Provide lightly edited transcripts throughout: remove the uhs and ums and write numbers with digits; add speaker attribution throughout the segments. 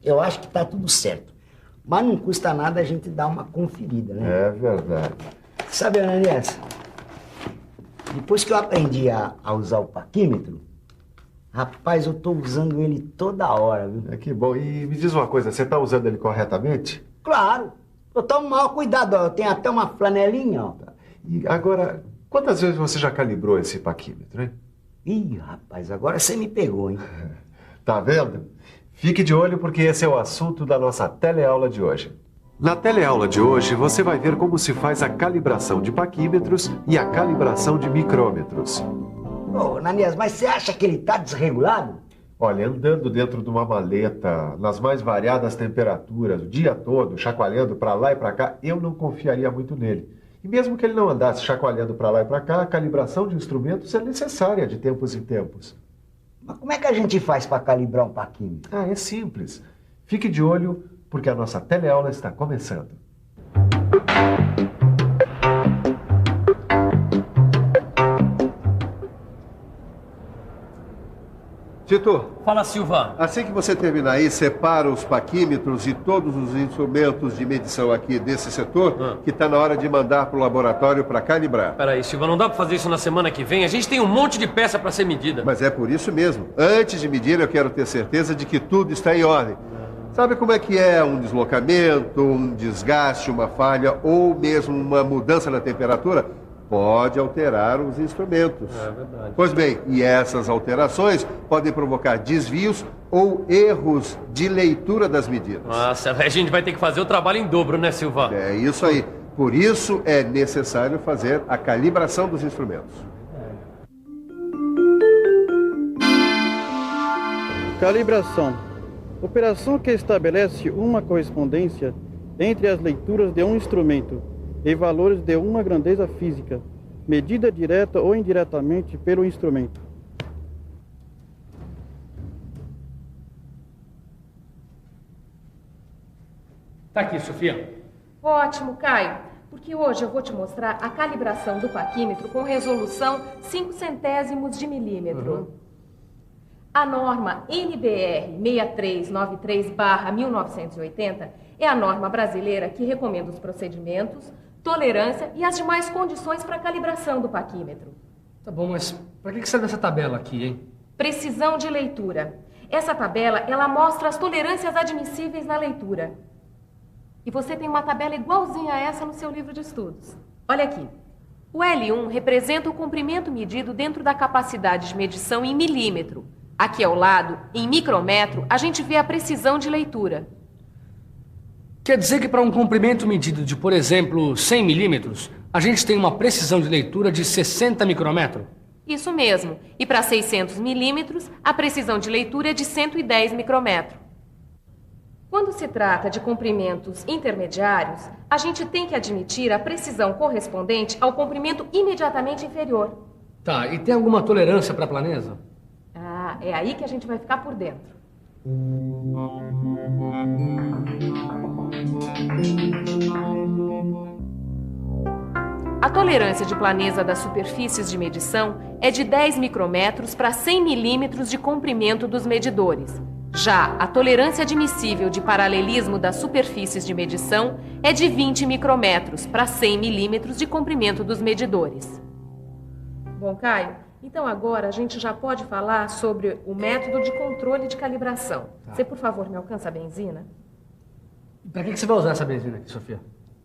Speaker 1: eu acho que tá tudo certo. Mas não custa nada a gente dar uma conferida, né?
Speaker 2: É verdade.
Speaker 1: Sabe, Ananias, depois que eu aprendi a usar o paquímetro, rapaz, eu tô usando ele toda hora, viu?
Speaker 2: É que bom. E me diz uma coisa, você tá usando ele corretamente?
Speaker 1: Claro, eu tomo maior cuidado, ó. Eu tenho até uma flanelinha, ó.
Speaker 2: E agora, quantas vezes você já calibrou esse paquímetro, hein?
Speaker 1: Ih, rapaz, agora você me pegou, hein?
Speaker 2: Tá vendo? Fique de olho porque esse é o assunto da nossa teleaula de hoje. Na teleaula de hoje, você vai ver como se faz a calibração de paquímetros e a calibração de micrômetros.
Speaker 1: Ô, Ananias, mas você acha que ele tá desregulado?
Speaker 2: Olha, andando dentro de uma maleta, nas mais variadas temperaturas, o dia todo, chacoalhando para lá e para cá, eu não confiaria muito nele. E mesmo que ele não andasse chacoalhando para lá e para cá, a calibração de instrumentos é necessária de tempos em tempos.
Speaker 1: Mas como é que a gente faz para calibrar um paquímetro?
Speaker 2: Ah, é simples. Fique de olho, porque a nossa teleaula está começando.
Speaker 3: Tito,
Speaker 4: Fala, Silva.
Speaker 3: assim que você terminar aí, separa os paquímetros e todos os instrumentos de medição aqui desse setor, que está na hora de mandar para o laboratório para calibrar.
Speaker 4: Peraí, Silva, não dá pra fazer isso na semana que vem? A gente tem um monte de peça pra ser medida.
Speaker 3: Mas é por isso mesmo. Antes de medir, eu quero ter certeza de que tudo está em ordem. Sabe como é que é um deslocamento, um desgaste, uma falha ou mesmo uma mudança na temperatura? Pode alterar os instrumentos.
Speaker 4: É verdade.
Speaker 3: Pois bem, e essas alterações podem provocar desvios ou erros de leitura das medidas.
Speaker 4: Nossa, a gente vai ter que fazer o trabalho em dobro, né, Silva?
Speaker 3: É isso aí. Por isso é necessário fazer a calibração dos instrumentos.
Speaker 5: Calibração. Operação que estabelece uma correspondência entre as leituras de um instrumento e valores de uma grandeza física, medida direta ou indiretamente pelo instrumento.
Speaker 4: Tá aqui, Sofia.
Speaker 6: Ótimo, Caio, porque hoje eu vou te mostrar a calibração do paquímetro com resolução 0,05 de milímetro. A norma NBR 6393/1980 é a norma brasileira que recomenda os procedimentos, tolerância e as demais condições para a calibração do paquímetro.
Speaker 4: Tá bom, mas pra que serve essa tabela aqui, hein?
Speaker 6: Precisão de leitura. Essa tabela, ela mostra as tolerâncias admissíveis na leitura. E você tem uma tabela igualzinha a essa no seu livro de estudos. Olha aqui. O L1 representa o comprimento medido dentro da capacidade de medição em milímetro. Aqui ao lado, em micrômetro, a gente vê a precisão de leitura.
Speaker 4: Quer dizer que para um comprimento medido de, por exemplo, 100 milímetros, a gente tem uma precisão de leitura de 60 micrômetros?
Speaker 6: Isso mesmo. E para 600 milímetros, a precisão de leitura é de 110 micrômetros. Quando se trata de comprimentos intermediários, a gente tem que admitir a precisão correspondente ao comprimento imediatamente inferior.
Speaker 4: Tá, e tem alguma tolerância para planeza?
Speaker 6: Ah, é aí que a gente vai ficar por dentro. A tolerância de planeza das superfícies de medição é de 10 micrômetros para 100 milímetros de comprimento dos medidores. Já a tolerância admissível de paralelismo das superfícies de medição é de 20 micrômetros para 100 milímetros de comprimento dos medidores. Bom, Caio, então agora a gente já pode falar sobre o método de controle de calibração. Você, por favor, me alcança a benzina?
Speaker 4: Para que você vai usar essa benzina aqui, Sofia?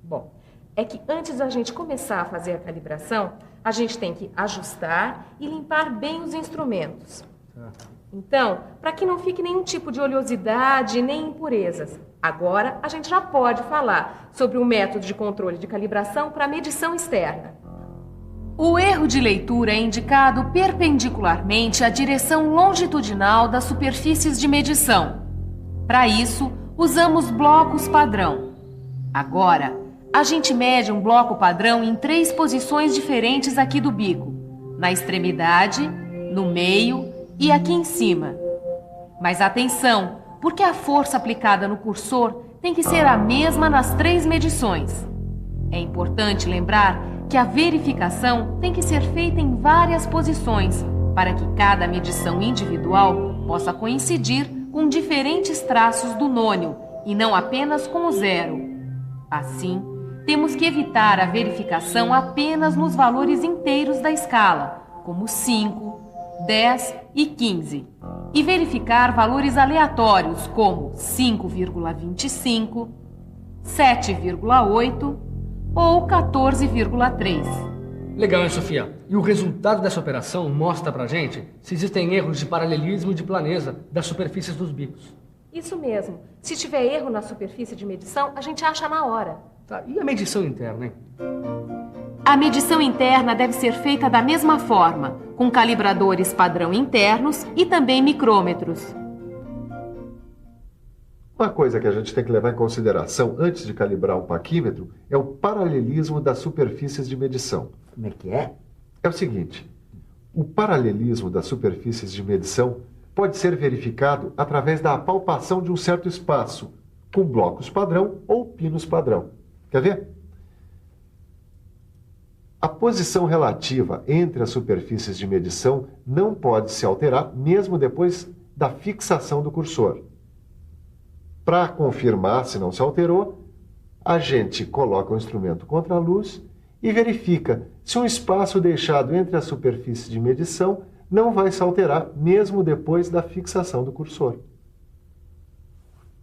Speaker 6: Bom, é que antes da gente começar a fazer a calibração, a gente tem que ajustar e limpar bem os instrumentos. Então, para que não fique nenhum tipo de oleosidade nem impurezas. Agora, a gente já pode falar sobre o método de controle de calibração para medição externa. O erro de leitura é indicado perpendicularmente à direção longitudinal das superfícies de medição. Para isso, usamos blocos padrão. Agora, a gente mede um bloco padrão em 3 posições diferentes aqui do bico. Na extremidade, no meio e aqui em cima. Mas atenção, porque a força aplicada no cursor tem que ser a mesma nas 3 medições. É importante lembrar que a verificação tem que ser feita em várias posições, para que cada medição individual possa coincidir com diferentes traços do nônio e não apenas com o 0. Assim, temos que evitar a verificação apenas nos valores inteiros da escala, como 5, 10 e 15, e verificar valores aleatórios como 5,25, 7,8 ou 14,3.
Speaker 4: Legal, hein, Sofia? E o resultado dessa operação mostra pra gente se existem erros de paralelismo e de planeza das superfícies dos bicos.
Speaker 6: Isso mesmo. Se tiver erro na superfície de medição, a gente acha na hora.
Speaker 4: Tá, e a medição interna, hein?
Speaker 6: A medição interna deve ser feita da mesma forma, com calibradores padrão internos e também micrômetros.
Speaker 2: Uma coisa que a gente tem que levar em consideração antes de calibrar um paquímetro é o paralelismo das superfícies de medição.
Speaker 1: Como é que é?
Speaker 2: É o seguinte, o paralelismo das superfícies de medição pode ser verificado através da palpação de um certo espaço, com blocos padrão ou pinos padrão. Quer ver? A posição relativa entre as superfícies de medição não pode se alterar mesmo depois da fixação do cursor. Para confirmar se não se alterou, a gente coloca o instrumento contra a luz e verifica se um espaço deixado entre as superfícies de medição não vai se alterar mesmo depois da fixação do cursor.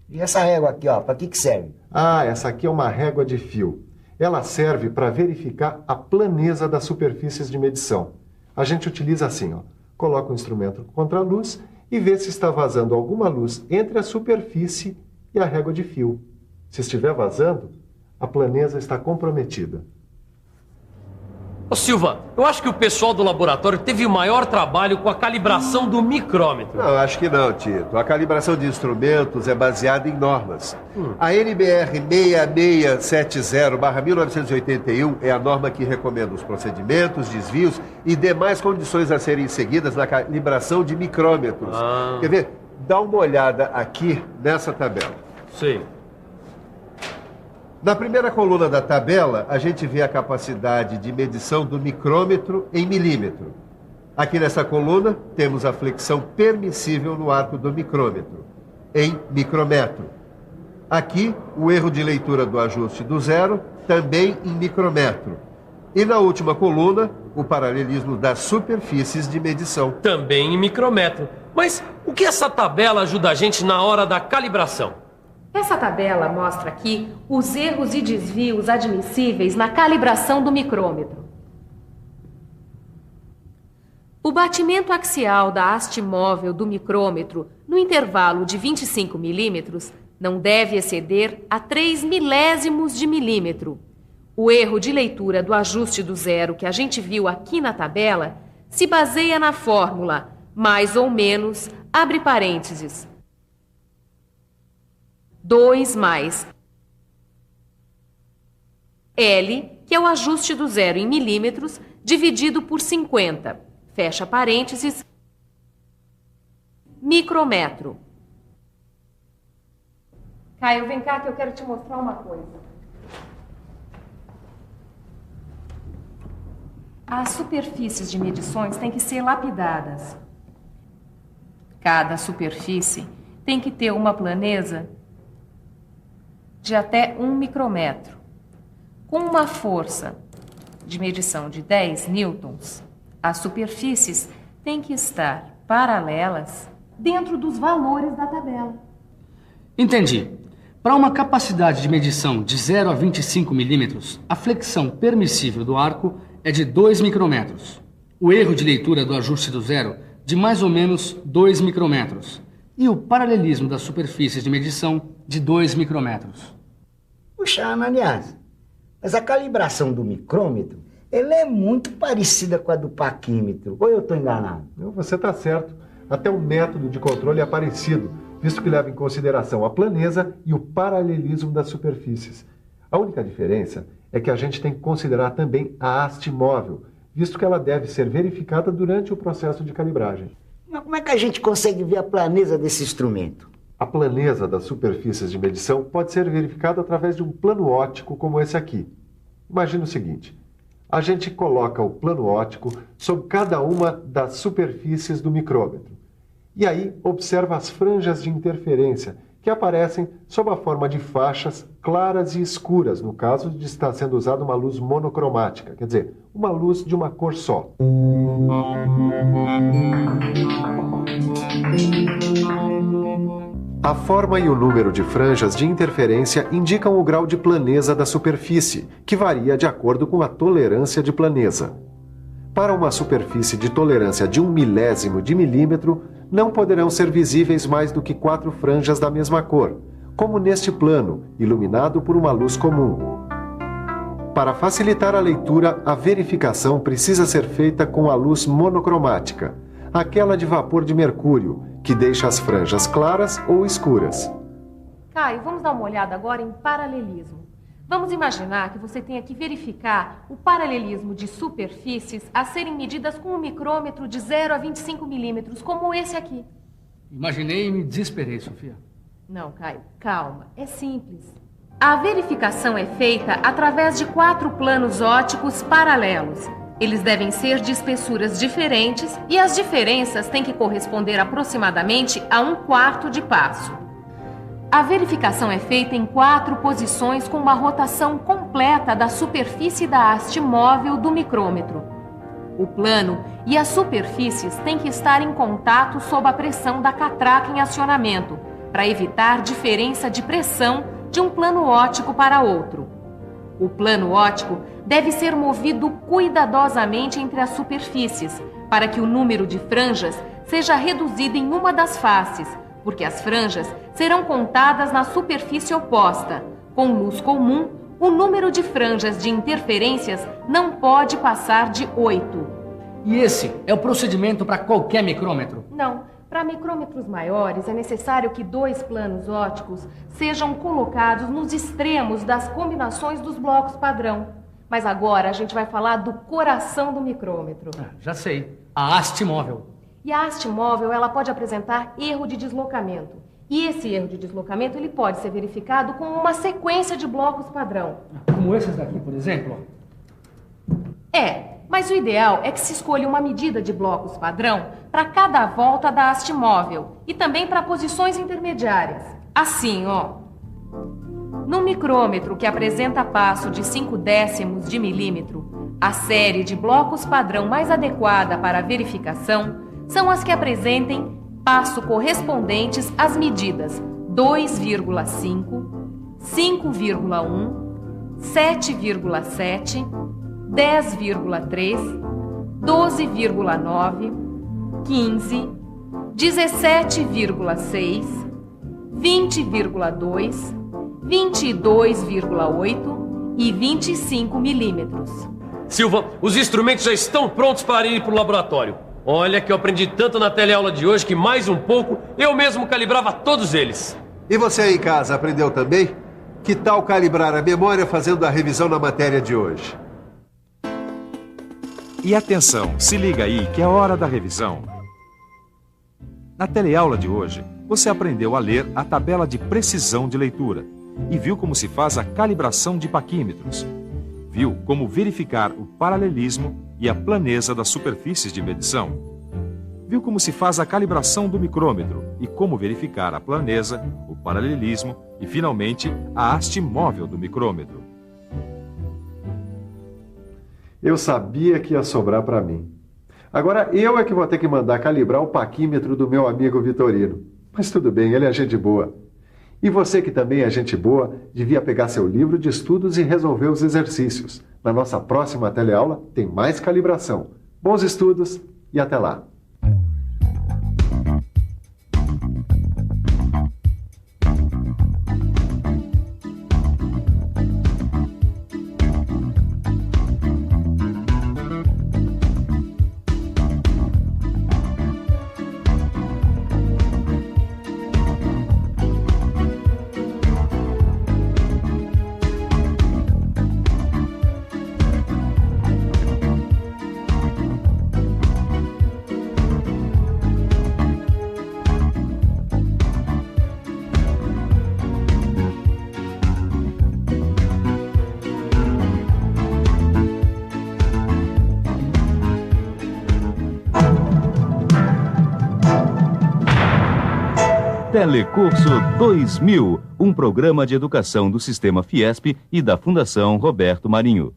Speaker 1: E essa régua aqui, ó, para que serve?
Speaker 2: Ah, essa aqui é uma régua de fio. Ela serve para verificar a planeza das superfícies de medição. A gente utiliza assim, ó, coloca o instrumento contra a luz e vê se está vazando alguma luz entre a superfície e a régua de fio. Se estiver vazando, a planeza está comprometida.
Speaker 7: Ô Silva, eu acho que o pessoal do laboratório teve o maior trabalho com a calibração do micrômetro.
Speaker 3: Não, acho que não, Tito. A calibração de instrumentos é baseada em normas. A NBR 6670/1981 é a norma que recomenda os procedimentos, desvios e demais condições a serem seguidas na calibração de micrômetros. Quer ver? Dá uma olhada aqui nessa tabela.
Speaker 7: Sei.
Speaker 3: Na primeira coluna da tabela, a gente vê a capacidade de medição do micrômetro em milímetro. Aqui nessa coluna, temos a flexão permissível no arco do micrômetro, em micrometro. Aqui, o erro de leitura do ajuste do 0, também em micrometro. E na última coluna, o paralelismo das superfícies de medição.
Speaker 7: Também em micrometro. Mas o que essa tabela ajuda a gente na hora da calibração?
Speaker 6: Essa tabela mostra aqui os erros e desvios admissíveis na calibração do micrômetro. O batimento axial da haste móvel do micrômetro no intervalo de 25 milímetros não deve exceder a 3 milésimos de milímetro. O erro de leitura do ajuste do 0 que a gente viu aqui na tabela se baseia na fórmula mais ou menos, abre parênteses, 2 mais L, que é o ajuste do 0 em milímetros, dividido por 50, fecha parênteses, micrometro. Caio, vem cá que eu quero te mostrar uma coisa. As superfícies de medições têm que ser lapidadas. Cada superfície tem que ter uma planeza de até 1 micrometro. Com uma força de medição de 10 newtons, as superfícies têm que estar paralelas dentro dos valores da tabela.
Speaker 4: Entendi. Para uma capacidade de medição de 0 a 25 milímetros, a flexão permissível do arco é de 2 micrometros. O erro de leitura do ajuste do 0 de mais ou menos 2 micrometros. E o paralelismo das superfícies de medição de 2 micrometros.
Speaker 1: Puxa, Ananias, mas a calibração do micrômetro, ela é muito parecida com a do paquímetro. Ou eu estou enganado?
Speaker 2: Não, você está certo. Até o método de controle é parecido, visto que leva em consideração a planeza e o paralelismo das superfícies. A única diferença é que a gente tem que considerar também a haste móvel, visto que ela deve ser verificada durante o processo de calibragem.
Speaker 1: Mas como é que a gente consegue ver a planeza desse instrumento?
Speaker 2: A planeza das superfícies de medição pode ser verificada através de um plano óptico como esse aqui. Imagina o seguinte, a gente coloca o plano óptico sobre cada uma das superfícies do micrômetro E aí observa as franjas de interferência, que aparecem sob a forma de faixas claras e escuras, no caso de estar sendo usada uma luz monocromática, quer dizer, uma luz de uma cor só. A forma e o número de franjas de interferência indicam o grau de planeza da superfície, que varia de acordo com a tolerância de planeza. Para uma superfície de tolerância de 1/1000 de milímetro, não poderão ser visíveis mais do que 4 franjas da mesma cor, como neste plano, iluminado por uma luz comum. Para facilitar a leitura, a verificação precisa ser feita com a luz monocromática, aquela de vapor de mercúrio, que deixa as franjas claras ou escuras.
Speaker 6: Caio, vamos dar uma olhada agora em paralelismo. Vamos imaginar que você tenha que verificar o paralelismo de superfícies a serem medidas com um micrômetro de 0 a 25 milímetros, como esse aqui.
Speaker 4: Imaginei e me desesperei, Sofia.
Speaker 6: Não, Caio, calma, é simples. A verificação é feita através de 4 planos ópticos paralelos. Eles devem ser de espessuras diferentes e as diferenças têm que corresponder aproximadamente a 1/4 de passo. A verificação é feita em 4 posições com uma rotação completa da superfície da haste móvel do micrômetro. O plano e as superfícies têm que estar em contato sob a pressão da catraca em acionamento, para evitar diferença de pressão de um plano óptico para outro. O plano óptico deve ser movido cuidadosamente entre as superfícies, para que o número de franjas seja reduzido em uma das faces, porque as franjas serão contadas na superfície oposta. Com luz comum, o número de franjas de interferências não pode passar de 8.
Speaker 4: E esse é o procedimento para qualquer micrômetro?
Speaker 6: Não. Para micrômetros maiores, é necessário que 2 planos ópticos sejam colocados nos extremos das combinações dos blocos padrão. Mas agora a gente vai falar do coração do micrômetro.
Speaker 4: Já sei. A haste móvel.
Speaker 6: E a haste móvel, ela pode apresentar erro de deslocamento. E esse erro de deslocamento, ele pode ser verificado com uma sequência de blocos padrão.
Speaker 4: Como esses daqui, por exemplo?
Speaker 6: Mas o ideal é que se escolha uma medida de blocos padrão para cada volta da haste móvel e também para posições intermediárias. Assim, ó. No micrômetro que apresenta passo de 0,5 de milímetro, a série de blocos padrão mais adequada para a verificação são as que apresentem passo correspondentes às medidas 2,5, 5,1, 7,7, 10,3, 12,9, 15, 17,6, 20,2, 22,8 e 25 milímetros.
Speaker 7: Silva, os instrumentos já estão prontos para ir para o laboratório. Olha que eu aprendi tanto na teleaula de hoje que mais um pouco eu mesmo calibrava todos eles.
Speaker 3: E você aí em casa aprendeu também? Que tal calibrar a memória fazendo a revisão na matéria de hoje?
Speaker 8: E atenção, se liga aí que é hora da revisão. Na teleaula de hoje, você aprendeu a ler a tabela de precisão de leitura e viu como se faz a calibração de paquímetros. Viu como verificar o paralelismo e a planeza das superfícies de medição. Viu como se faz a calibração do micrômetro e como verificar a planeza, o paralelismo e, finalmente, a haste móvel do micrômetro.
Speaker 2: Eu sabia que ia sobrar para mim. Agora eu é que vou ter que mandar calibrar o paquímetro do meu amigo Vitorino. Mas tudo bem, ele é gente boa. E você que também é gente boa, devia pegar seu livro de estudos e resolver os exercícios. Na nossa próxima teleaula tem mais calibração. Bons estudos e até lá!
Speaker 9: Telecurso 2000, um programa de educação do Sistema Fiesp e da Fundação Roberto Marinho.